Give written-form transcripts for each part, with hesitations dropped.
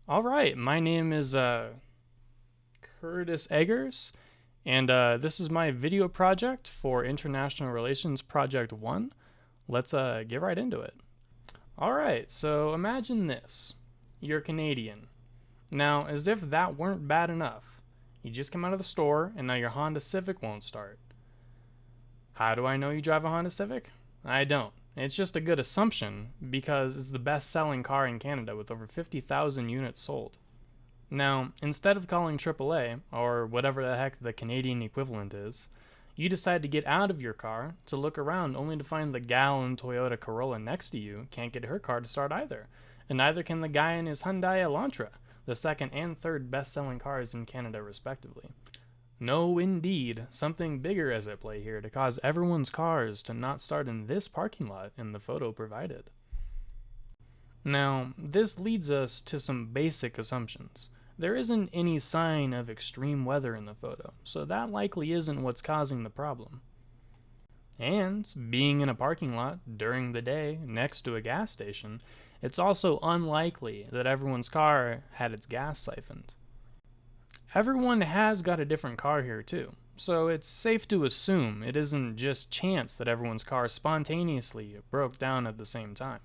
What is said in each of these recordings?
All right, my name is Curtis Eggers, and this is my video project for International Relations Project 1. Let's get right into it. All right, so imagine this. You're Canadian. Now, as if that weren't bad enough, you just come out of the store and now your Honda Civic won't start. How do I know you drive a Honda Civic? I don't. It's just a good assumption because it's the best-selling car in Canada with over 50,000 units sold. Now, instead of calling AAA, or whatever the heck the Canadian equivalent is, you decide to get out of your car to look around only to find the gal in Toyota Corolla next to you can't get her car to start either, and neither can the guy in his Hyundai Elantra, the second and third best-selling cars in Canada respectively. No, indeed, something bigger is at play here to cause everyone's cars to not start in this parking lot in the photo provided. Now, this leads us to some basic assumptions. There isn't any sign of extreme weather in the photo, so that likely isn't what's causing the problem. And, being in a parking lot during the day next to a gas station, it's also unlikely that everyone's car had its gas siphoned. Everyone has got a different car here too, so it's safe to assume it isn't just chance that everyone's car spontaneously broke down at the same time.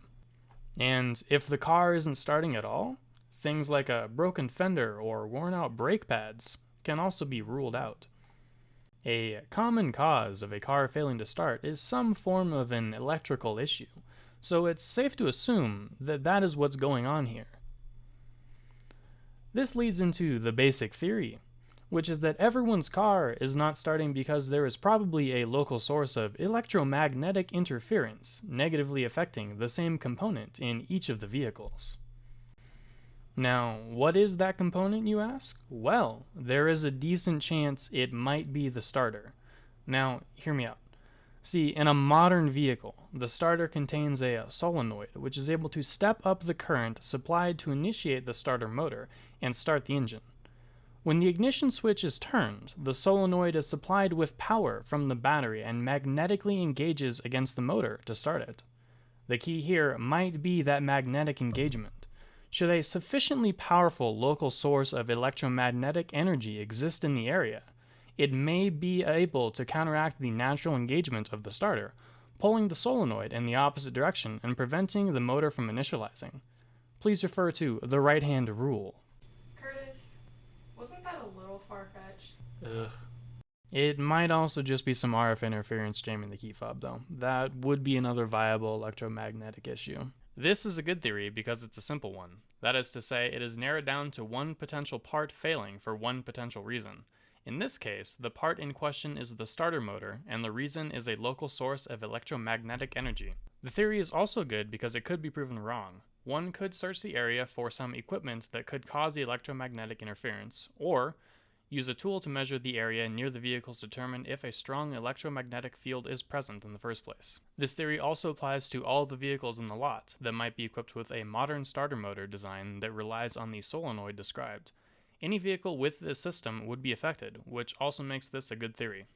And if the car isn't starting at all, things like a broken fender or worn out brake pads can also be ruled out. A common cause of a car failing to start is some form of an electrical issue, so it's safe to assume that that is what's going on here. This leads into the basic theory, which is that everyone's car is not starting because there is probably a local source of electromagnetic interference negatively affecting the same component in each of the vehicles. Now, what is that component, you ask? Well, there is a decent chance it might be the starter. Now, hear me out. See, in a modern vehicle, the starter contains a solenoid which is able to step up the current supplied to initiate the starter motor and start the engine. When the ignition switch is turned, the solenoid is supplied with power from the battery and magnetically engages against the motor to start it. The key here might be that magnetic engagement. Should a sufficiently powerful local source of electromagnetic energy exist in the area, it may be able to counteract the natural engagement of the starter, pulling the solenoid in the opposite direction and preventing the motor from initializing. Please refer to the right-hand rule. Curtis, wasn't that a little far-fetched? Ugh. It might also just be some RF interference jamming the key fob though. That would be another viable electromagnetic issue. This is a good theory because it's a simple one. That is to say, it is narrowed down to one potential part failing for one potential reason. In this case, the part in question is the starter motor, and the reason is a local source of electromagnetic energy. The theory is also good because it could be proven wrong. One could search the area for some equipment that could cause the electromagnetic interference, or use a tool to measure the area near the vehicles to determine if a strong electromagnetic field is present in the first place. This theory also applies to all the vehicles in the lot that might be equipped with a modern starter motor design that relies on the solenoid described. Any vehicle with this system would be affected, which also makes this a good theory.